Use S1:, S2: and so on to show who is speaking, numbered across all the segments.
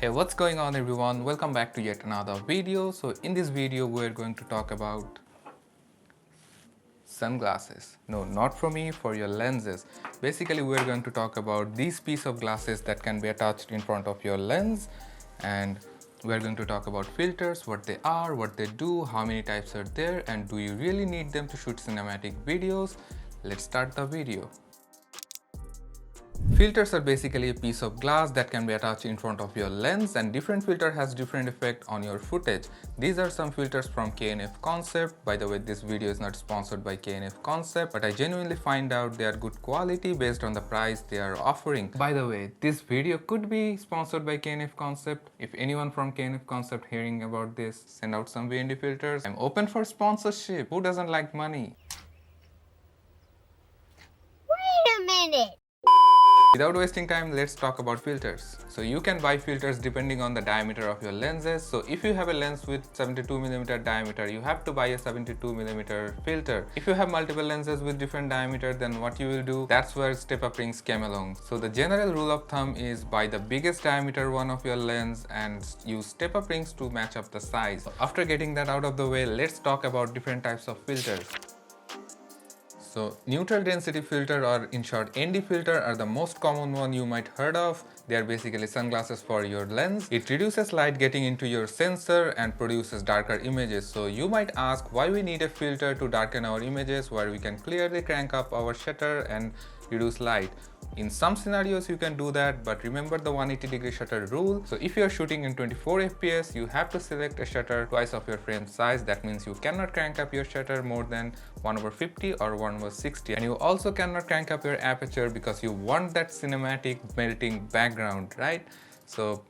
S1: Hey, what's going on everyone? Welcome back to yet another video. So in this video we're going to talk about sunglasses. No, not for me, for your lenses. Basically we're going to talk about these piece of glasses that can be attached in front of your lens, and we're going to talk about filters, what they are, what they do, how many types are there, and do you really need them to shoot cinematic videos? Let's start the video. Filters are basically a piece of glass that can be attached in front of your lens, and different filter has different effect on your footage. These are some filters from K&F Concept. By the way, this video is not sponsored by K&F Concept, but I genuinely find out they are good quality based on the price they are offering. By the way, this video could be sponsored by K&F Concept. If anyone from K&F Concept hearing about this, send out some VND filters. I'm open for sponsorship. Who doesn't like money?
S2: Wait a minute!
S1: Without wasting time, let's talk about filters. So you can buy filters depending on the diameter of your lenses. So if you have a lens with 72mm diameter, you have to buy a 72mm filter. If you have multiple lenses with different diameter, then what you will do, that's where step-up rings came along. So the general rule of thumb is buy the biggest diameter one of your lens and use step-up rings to match up the size. So after getting that out of the way, let's talk about different types of filters. So neutral density filter, or in short ND filter, are the most common one you might heard of. They are basically sunglasses for your lens. It reduces light getting into your sensor and produces darker images. So you might ask why we need a filter to darken our images where we can clearly crank up our shutter and reduce light. In some scenarios you can do that, but remember the 180-degree shutter rule. So if you are shooting in 24 fps, you have to select a shutter twice of your frame size. That means you cannot crank up your shutter more than 1/50 or 1/60, and you also cannot crank up your aperture because you want that cinematic melting background, right? So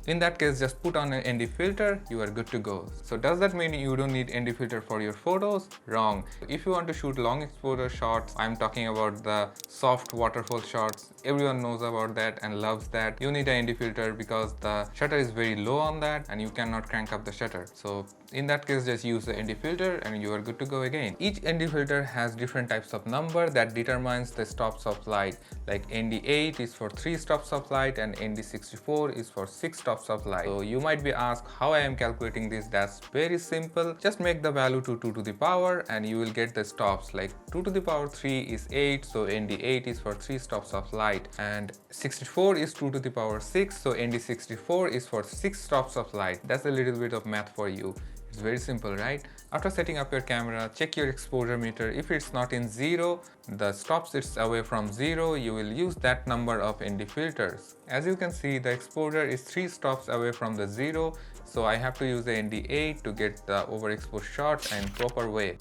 S1: in that case, just put on an ND filter, you are good to go. So does that mean you don't need ND filter for your photos? Wrong. If you want to shoot long exposure shots, I'm talking about the soft waterfall shots. Everyone knows about that and loves that. You need an ND filter because the shutter is very low on that and you cannot crank up the shutter. So in that case, just use the ND filter and you are good to go again. Each ND filter has different types of number that determines the stops of light. Like ND8 is for 3 stops of light and ND64 is for 6 stops of light. So you might be asked how I am calculating this. That's very simple. Just make the value to 2 to the power and you will get the stops. Like 2 to the power 3 is 8, so ND8 is for 3 stops of light, and 64 is 2 to the power 6, so ND64 is for 6 stops of light. That's a little bit of math for you. It's very simple, right? After setting up your camera, check your exposure meter. If it's not in 0, the stops it's away from 0, you will use that number of ND filters. As you can see, the exposure is 3 stops away from the 0, so I have to use the ND8 to get the overexposed shot in proper way.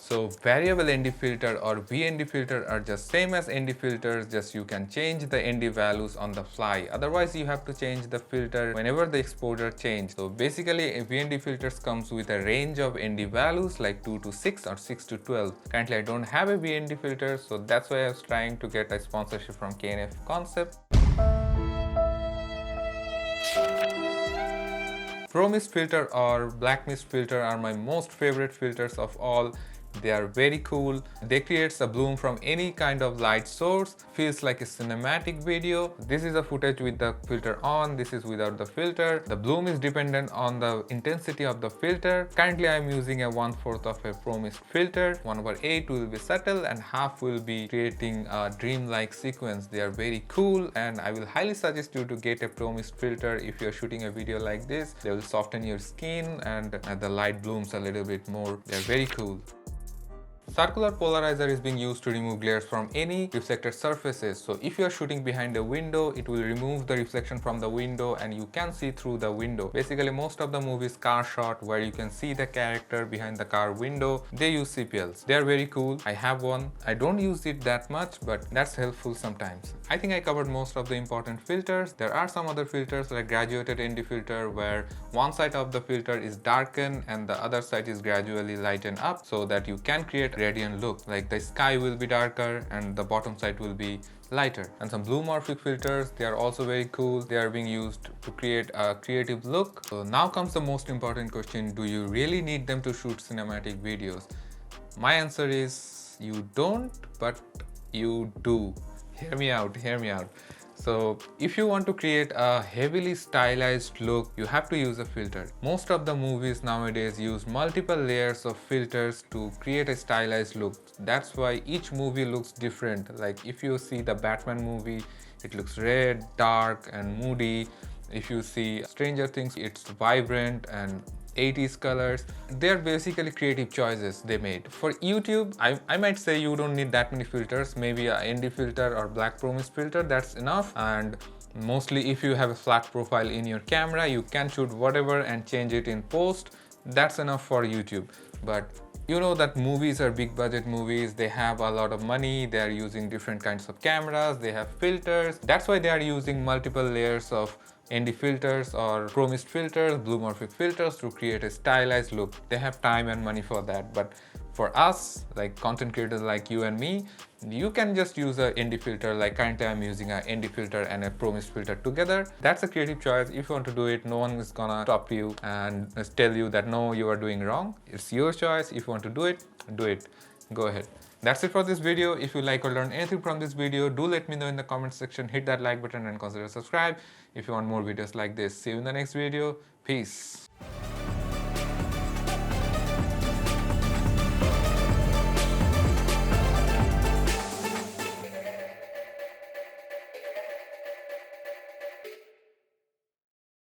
S1: So variable ND filter or VND filter are just same as ND filters, just you can change the ND values on the fly. Otherwise you have to change the filter whenever the exposure change. So basically VND filters comes with a range of ND values like 2 to 6 or 6 to 12. Currently I don't have a VND filter, so that's why I was trying to get a sponsorship from K&F Concept. Pro mist filter or black mist filter are my most favorite filters of all. They are very cool. They create a bloom from any kind of light source. Feels like a cinematic video. This is a footage with the filter on. This is without the filter. The bloom is dependent on the intensity of the filter. Currently I am using a 1/4 of a Pro Mist filter. 1/8 will be subtle and half will be creating a dreamlike sequence. They are very cool and I will highly suggest you to get a Pro Mist filter if you are shooting a video like this. They will soften your skin and the light blooms a little bit more. They are very cool. Circular polarizer is being used to remove glares from any reflected surfaces. So if you are shooting behind a window, it will remove the reflection from the window and you can see through the window. Basically most of the movies car shot where you can see the character behind the car window, they use CPLs. They are very cool. I have one. I don't use it that much, but that's helpful sometimes. I think I covered most of the important filters. There are some other filters like graduated ND filter where one side of the filter is darkened and the other side is gradually lightened up so that you can create gradient look, like the sky will be darker and the bottom side will be lighter. And some Bluemorphic filters, they are also very cool. They are being used to create a creative look. So now comes the most important question, do you really need them to shoot cinematic videos? My answer is you don't, but you do. Hear me out. So if you want to create a heavily stylized look, you have to use a filter. Most of the movies nowadays use multiple layers of filters to create a stylized look. That's why each movie looks different. Like if you see the Batman movie, it looks red, dark and moody. If you see Stranger Things, it's vibrant and 80s colors. They're basically creative choices they made. For YouTube, I might say you don't need that many filters. Maybe a ND filter or black promise filter, that's enough. And mostly if you have a flat profile in your camera, you can shoot whatever and change it in post. That's enough for YouTube. But you know that movies are big budget movies, they have a lot of money, they are using different kinds of cameras, they have filters. That's why they are using multiple layers of ND filters or Pro-Mist filters, Bluemorphic filters to create a stylized look. They have time and money for that. But for us, like content creators like you and me, you can just use a ND filter. Like currently I'm using a ND filter and a Pro-Mist filter together. That's a creative choice. If you want to do it, no one is gonna stop you and tell you that no, you are doing wrong. It's your choice. If you want to do it, go ahead. That's it for this video. If you like or learn anything from this video, do let me know in the comment section. Hit that like button and consider subscribe if you want more videos like this. See you in the next video. Peace.